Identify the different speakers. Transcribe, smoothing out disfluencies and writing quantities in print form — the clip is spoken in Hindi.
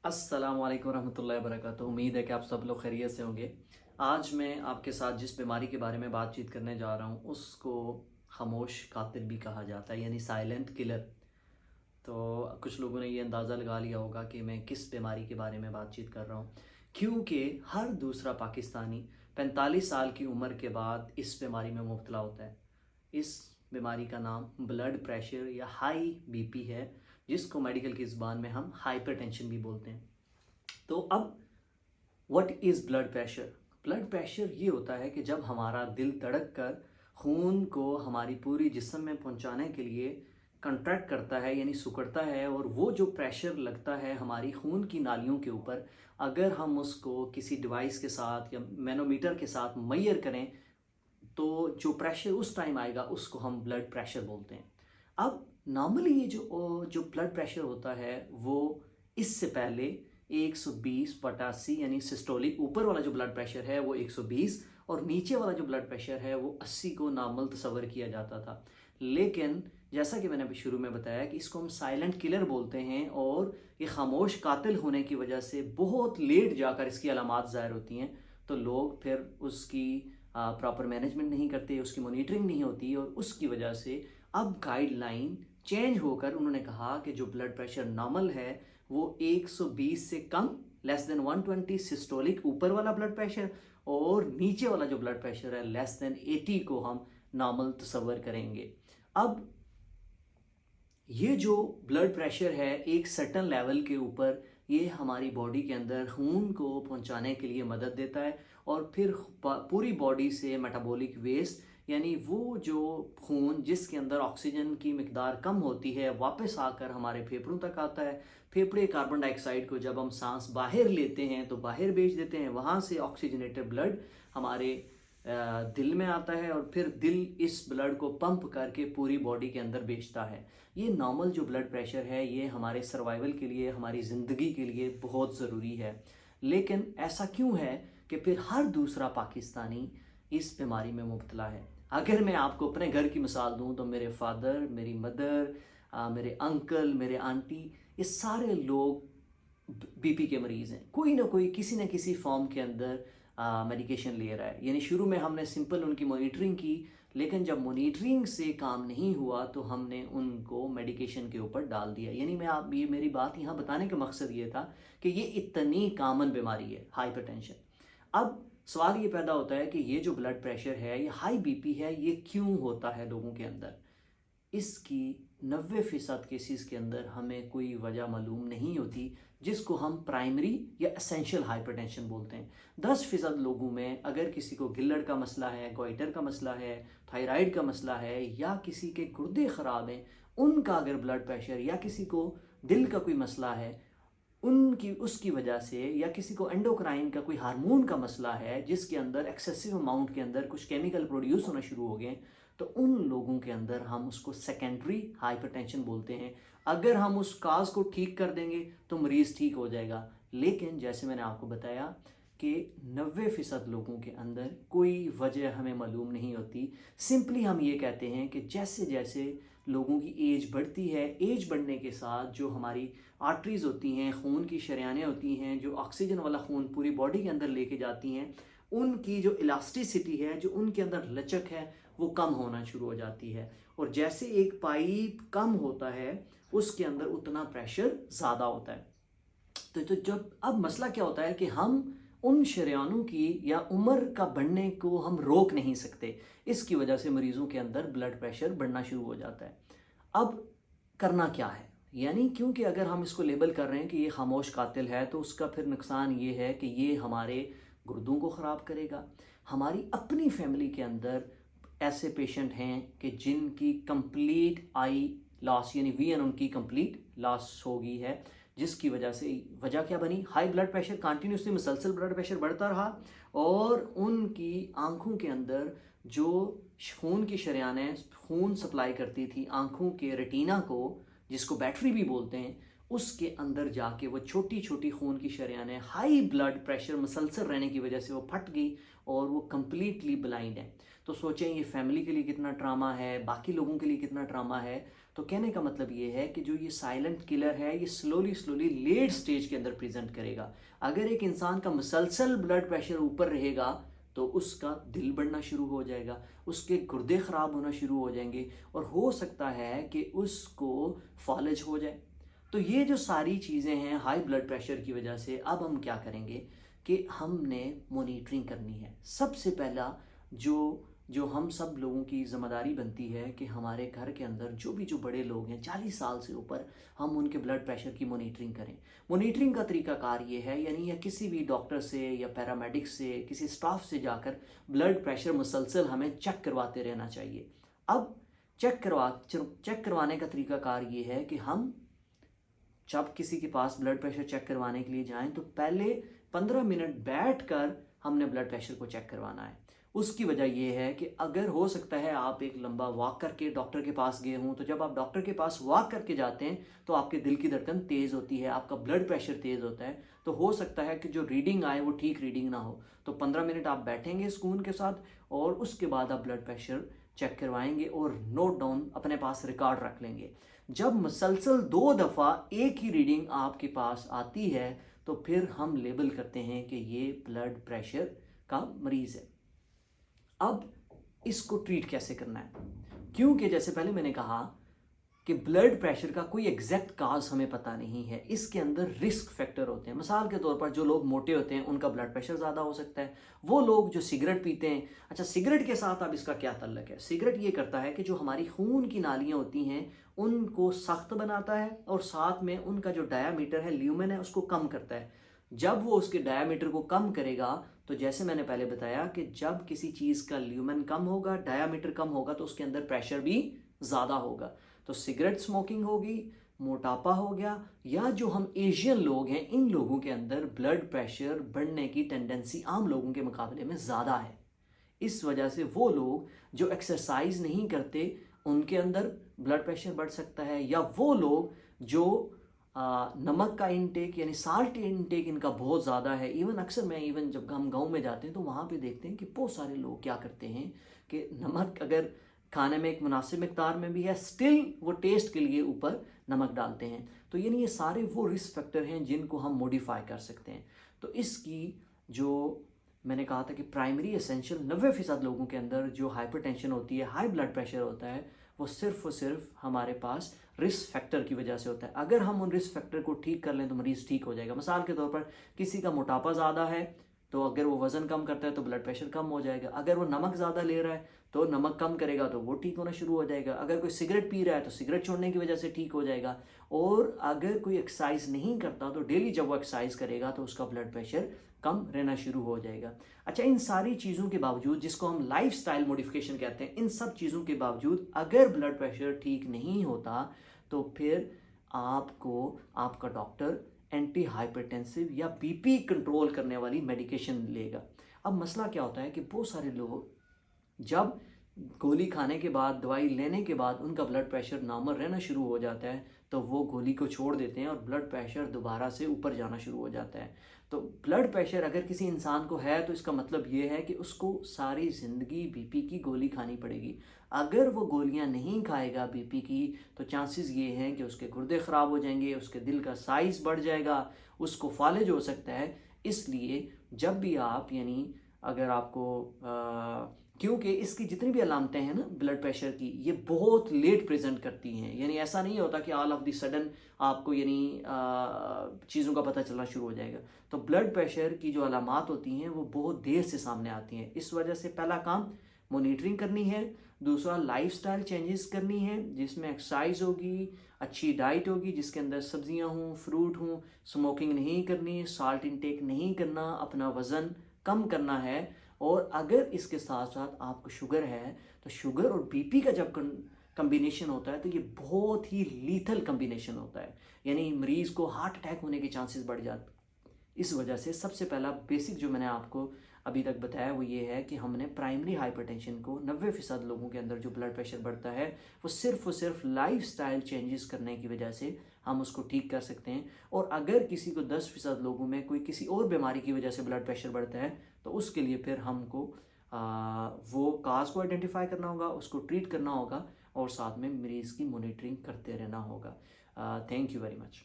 Speaker 1: अस्सलाम वालेकुम रहमतुल्लाहि व बरकातुहू। उम्मीद है कि आप सब लोग खैरियत से होंगे। आज मैं आपके साथ जिस बीमारी के बारे में बातचीत करने जा रहा हूँ उसको खामोश कातिल भी कहा जाता है, यानी साइलेंट किलर। तो कुछ लोगों ने ये अंदाज़ा लगा लिया होगा कि मैं किस बीमारी के बारे में बातचीत कर रहा हूँ, क्योंकि हर दूसरा पाकिस्तानी 45 साल की उम्र के बाद इस बीमारी में मुब्तला होता है। इस बीमारी का नाम ब्लड प्रेशर या हाई बीपी है, जिसको मेडिकल की ज़बान में हम हाइपरटेंशन भी बोलते हैं। तो अब what is blood pressure? Blood pressure ये होता है कि जब हमारा दिल धड़क कर खून को हमारी पूरी जिस्म में पहुंचाने के लिए कंट्रैक्ट करता है, यानी सिकुड़ता है, और वो जो प्रेशर लगता है हमारी खून की नालियों के ऊपर, अगर हम उसको किसी डिवाइस के साथ या मैनोमीटर के साथ मैयर करें तो जो प्रेशर उस टाइम आएगा उसको हम ब्लड प्रेशर बोलते हैं। अब नॉर्मली ये जो जो ब्लड प्रेशर होता है वो इससे पहले 120/80, यानी सिस्टोलिक ऊपर वाला जो ब्लड प्रेशर है वो 120 और नीचे वाला जो ब्लड प्रेशर है वो 80 को नॉर्मल तस्वर किया जाता था। लेकिन जैसा कि मैंने अभी शुरू में बताया कि इसको हम साइलेंट किलर बोलते हैं, और ये खामोश कातिल होने की वजह से बहुत लेट जाकर इसकी अलामात ज़ाहिर होती हैं। तो लोग फिर उसकी प्रॉपर मैनेजमेंट नहीं करते, उसकी मॉनिटरिंग नहीं होती, और उसकी वजह से अब गाइडलाइन चेंज होकर उन्होंने कहा कि जो ब्लड प्रेशर नॉर्मल है वो 120 से कम, लेस देन 120 सिस्टोलिक ऊपर वाला ब्लड प्रेशर, और नीचे वाला जो ब्लड प्रेशर है लेस देन 80 को हम नॉर्मल तस्वर करेंगे। अब ये जो ब्लड प्रेशर है एक सर्टन लेवल के ऊपर ये हमारी बॉडी के अंदर खून को पहुंचाने के लिए मदद देता है, और फिर पूरी बॉडी से मेटाबॉलिक वेस्ट, यानी वो जो खून जिसके अंदर ऑक्सीजन की मिकदार कम होती है, वापस आकर हमारे फेफड़ों तक आता है। फेफड़े कार्बन डाइऑक्साइड को जब हम सांस बाहर लेते हैं तो बाहर भेज देते हैं, वहाँ से ऑक्सीजनेटेड ब्लड हमारे दिल में आता है, और फिर दिल इस ब्लड को पंप करके पूरी बॉडी के अंदर भेजता है। ये नॉर्मल जो ब्लड प्रेशर है ये हमारे सर्वाइवल के लिए, हमारी ज़िंदगी के लिए बहुत ज़रूरी है। लेकिन ऐसा क्यों है कि फिर हर दूसरा पाकिस्तानी इस बीमारी में मुब्तला है? अगर मैं आपको अपने घर की मिसाल दूं तो मेरे फादर, मेरी मदर, मेरे अंकल, मेरे आंटी, ये सारे लोग बीपी के मरीज़ हैं। कोई ना कोई किसी न किसी फॉर्म के अंदर मेडिकेशन ले रहा है। यानी शुरू में हमने सिंपल उनकी मॉनिटरिंग की, लेकिन जब मॉनिटरिंग से काम नहीं हुआ तो हमने उनको मेडिकेशन के ऊपर डाल दिया। यानी ये मेरी बात यहाँ बताने का मकसद ये था कि ये इतनी कॉमन बीमारी है हाइपरटेंशन। अब सवाल ये पैदा होता है कि ये जो ब्लड प्रेशर है, ये हाई बीपी है, ये क्यों होता है लोगों के अंदर? इसकी 90% केसेस के अंदर हमें कोई वजह मालूम नहीं होती, जिसको हम प्राइमरी या एसेंशियल हाइपरटेंशन बोलते हैं। 10% लोगों में अगर किसी को गिल्लड़ का मसला है, गोइटर का मसला है, थायराइड का मसला है, या किसी के गुर्दे ख़राब हैं, उनका अगर ब्लड प्रेशर, या किसी को दिल का कोई मसला है उनकी उसकी वजह से, या किसी को एंडोक्राइन का कोई हार्मोन का मसला है जिसके अंदर एक्सेसिव अमाउंट के अंदर कुछ केमिकल प्रोड्यूस होना शुरू हो गए, तो उन लोगों के अंदर हम उसको सेकेंडरी हाइपरटेंशन बोलते हैं। अगर हम उस काज को ठीक कर देंगे तो मरीज़ ठीक हो जाएगा। लेकिन जैसे मैंने आपको बताया कि 90% लोगों के अंदर कोई वजह हमें मालूम नहीं होती। सिंपली हम ये कहते हैं कि जैसे जैसे लोगों की एज बढ़ती है, एज बढ़ने के साथ जो हमारी आर्टरीज़ होती हैं, खून की शरेयानें होती हैं, जो ऑक्सीजन वाला खून पूरी बॉडी के अंदर लेके जाती हैं, उनकी जो इलास्टिसिटी है, जो उनके अंदर लचक है, वो कम होना शुरू हो जाती है। और जैसे एक पाइप कम होता है उसके अंदर उतना प्रेशर ज़्यादा होता है। तो जब अब मसला क्या होता है कि हम उन शरेयानों की या उम्र का बढ़ने को हम रोक नहीं सकते। इसकी वजह से मरीज़ों के अंदर ब्लड प्रेशर बढ़ना शुरू हो जाता है। अब करना क्या है? यानी क्योंकि अगर हम इसको लेबल कर रहे हैं कि ये खामोश कातिल है, तो उसका फिर नुकसान ये है कि ये हमारे गुर्दों को ख़राब करेगा। हमारी अपनी फैमिली के अंदर ऐसे पेशेंट हैं कि जिनकी कंप्लीट आई लॉस, यानी वीएन उनकी कंप्लीट लॉस हो गई है, जिसकी वजह से वजह क्या बनी? हाई ब्लड प्रेशर, कंटिन्यूसली मुसलसल ब्लड प्रेशर बढ़ता रहा, और उनकी आंखों के अंदर जो खून की शरेयानें खून सप्लाई करती थी आंखों के रेटिना को, जिसको बैटरी भी बोलते हैं, उसके अंदर जाके वो छोटी छोटी खून की शरेयानें हाई ब्लड प्रेशर मुसलसल रहने की वजह से वो फट गई और वो कम्प्लीटली ब्लाइंड है। तो सोचें ये फैमिली के लिए कितना ट्रामा है, बाकी लोगों के लिए कितना ट्रामा है। तो कहने का मतलब ये है कि जो ये साइलेंट किलर है ये स्लोली स्लोली लेट स्टेज के अंदर प्रेजेंट करेगा। अगर एक इंसान का मुसलसल ब्लड प्रेशर ऊपर रहेगा तो उसका दिल बढ़ना शुरू हो जाएगा, उसके गुर्दे ख़राब होना शुरू हो जाएंगे और हो सकता है कि उसको फॉलेज हो जाए। तो ये जो सारी चीज़ें हैं हाई ब्लड प्रेशर की वजह से, अब हम क्या करेंगे कि हमने मॉनिटरिंग करनी है। सबसे पहला जो जो हम सब लोगों की ज़िम्मेदारी बनती है कि हमारे घर के अंदर जो बड़े लोग हैं 40 साल से ऊपर, हम उनके ब्लड प्रेशर की मॉनिटरिंग करें। मॉनिटरिंग का तरीकाकार ये है, यानी या किसी भी डॉक्टर से या पैरामेडिक से, किसी स्टाफ से जाकर ब्लड प्रेशर मुसलसल हमें चेक करवाते रहना चाहिए। अब चेक करवाने का तरीकाकार ये है कि हम जब किसी के पास ब्लड प्रेशर चेक करवाने के लिए जाएं तो पहले 15 मिनट बैठकर हमने ब्लड प्रेशर को चेक करवाना है। उसकी वजह यह है कि अगर हो सकता है आप एक लंबा वॉक करके डॉक्टर के पास गए हों, तो जब आप डॉक्टर के पास वॉक करके जाते हैं तो आपके दिल की धड़कन तेज़ होती है, आपका ब्लड प्रेशर तेज़ होता है, तो हो सकता है कि जो रीडिंग आए वो ठीक रीडिंग ना हो। तो 15 मिनट आप बैठेंगे सुकून के साथ और उसके बाद आप ब्लड प्रेशर चेक करवाएंगे और नोट डाउन अपने पास रिकॉर्ड रख लेंगे। जब मुसलसल 2 दफ़ा एक ही रीडिंग आपके पास आती है तो फिर हम लेबल करते हैं कि ये ब्लड प्रेशर का मरीज़ है। अब इसको ट्रीट कैसे करना है, क्योंकि जैसे पहले मैंने कहा कि ब्लड प्रेशर का कोई एग्जैक्ट काज हमें पता नहीं है, इसके अंदर रिस्क फैक्टर होते हैं। मिसाल के तौर पर जो लोग मोटे होते हैं उनका ब्लड प्रेशर ज़्यादा हो सकता है, वो लोग जो सिगरेट पीते हैं। अच्छा, सिगरेट के साथ अब इसका क्या ताल्लुक है? सिगरेट ये करता है कि जो हमारी खून की नालियाँ होती हैं उनको सख्त बनाता है और साथ में उनका जो डायामीटर है, ल्यूमेन है, उसको कम करता है। जब वो उसके डायामीटर को कम करेगा तो जैसे मैंने पहले बताया कि जब किसी चीज़ का ल्यूमेन कम होगा, डायामीटर कम होगा, तो उसके अंदर प्रेशर भी ज़्यादा होगा। तो सिगरेट स्मोकिंग होगी, मोटापा हो गया, या जो हम एशियन लोग हैं इन लोगों के अंदर ब्लड प्रेशर बढ़ने की टेंडेंसी आम लोगों के मुकाबले में ज़्यादा है। इस वजह से वो लोग जो एक्सरसाइज नहीं करते उनके अंदर ब्लड प्रेशर बढ़ सकता है, या वो लोग जो नमक का इनटेक यानी साल्ट इनटेक इनका बहुत ज़्यादा है। इवन जब हम गांव में जाते हैं तो वहाँ पे देखते हैं कि बहुत सारे लोग क्या करते हैं कि नमक अगर खाने में एक मुनासिब मिकदार में भी है, स्टिल वो टेस्ट के लिए ऊपर नमक डालते हैं। तो यानी ये सारे वो रिस्क फैक्टर हैं जिनको हम मॉडिफाई कर सकते हैं। तो इसकी जो मैंने कहा था कि प्राइमरी एसेंशियल 90% लोगों के अंदर जो हाइपरटेंशन होती है, हाई ब्लड प्रेशर होता है, वो सिर्फ और सिर्फ हमारे पास रिस्क फैक्टर की वजह से होता है। अगर हम उन रिस्क फैक्टर को ठीक कर लें तो मरीज़ ठीक हो जाएगा। मिसाल के तौर पर किसी का मोटापा ज़्यादा है तो अगर वो वज़न कम करता है तो ब्लड प्रेशर कम हो जाएगा। अगर वो नमक ज़्यादा ले रहा है तो नमक कम करेगा तो वो ठीक होना शुरू हो जाएगा। अगर कोई सिगरेट पी रहा है तो सिगरेट छोड़ने की वजह से ठीक हो जाएगा। और अगर कोई एक्सरसाइज नहीं करता तो डेली जब वो एक्सरसाइज करेगा तो उसका ब्लड प्रेशर कम रहना शुरू हो जाएगा। अच्छा, इन सारी चीज़ों के बावजूद, जिसको हम लाइफस्टाइल मॉडिफिकेशन कहते हैं, इन सब चीज़ों के बावजूद अगर ब्लड प्रेशर ठीक नहीं होता तो फिर आपको आपका डॉक्टर एंटी हाइपरटेंसिव या बीपी कंट्रोल करने वाली मेडिकेशन लेगा। अब मसला क्या होता है कि बहुत सारे लोग जब गोली खाने के बाद, दवाई लेने के बाद उनका ब्लड प्रेशर नॉर्मल रहना शुरू हो जाता है तो वो गोली को छोड़ देते हैं और ब्लड प्रेशर दोबारा से ऊपर जाना शुरू हो जाता है। तो ब्लड प्रेशर अगर किसी इंसान को है तो इसका मतलब ये है कि उसको सारी ज़िंदगी बीपी की गोली खानी पड़ेगी। अगर वो गोलियां नहीं खाएगा बीपी की तो चांसेस ये हैं कि उसके गुर्दे ख़राब हो जाएंगे, उसके दिल का साइज़ बढ़ जाएगा, उसको फालिज हो सकता है। इसलिए जब भी आप यानी अगर आपको क्योंकि इसकी जितनी भी अलामतें हैं ना ब्लड प्रेशर की, ये बहुत लेट प्रेजेंट करती हैं। यानी ऐसा नहीं होता कि ऑल ऑफ द सडन आपको यानी चीज़ों का पता चलना शुरू हो जाएगा। तो ब्लड प्रेशर की जो अलामात होती हैं वो बहुत देर से सामने आती हैं। इस वजह से पहला काम मॉनिटरिंग करनी है, दूसरा लाइफस्टाइल चेंजेस करनी है जिसमें एक्सरसाइज होगी, अच्छी डाइट होगी जिसके अंदर सब्जियां हों, फ्रूट हों, स्मोकिंग नहीं करनी, साल्ट इनटेक नहीं करना, अपना वज़न कम करना है। और अगर इसके साथ साथ आपको शुगर है तो शुगर और बीपी का जब कम्बिनेशन होता है तो ये बहुत ही लीथल कम्बिनेशन होता है, यानी मरीज़ को हार्ट अटैक होने के चांसेस बढ़ जाते हैं। इस वजह से सबसे पहला बेसिक जो मैंने आपको अभी तक बताया वो ये है कि हमने प्राइमरी हाइपरटेंशन को 90% लोगों के अंदर जो ब्लड प्रेशर बढ़ता है वो सिर्फ और सिर्फ लाइफस्टाइल चेंजेस करने की वजह से हम उसको ठीक कर सकते हैं। और अगर किसी को 10% लोगों में कोई किसी और बीमारी की वजह से ब्लड प्रेशर बढ़ता है तो उसके लिए फिर हमको वो काज को आइडेंटिफाई करना होगा, उसको ट्रीट करना होगा और साथ में मरीज़ की मॉनिटरिंग करते रहना होगा। Thank you very much.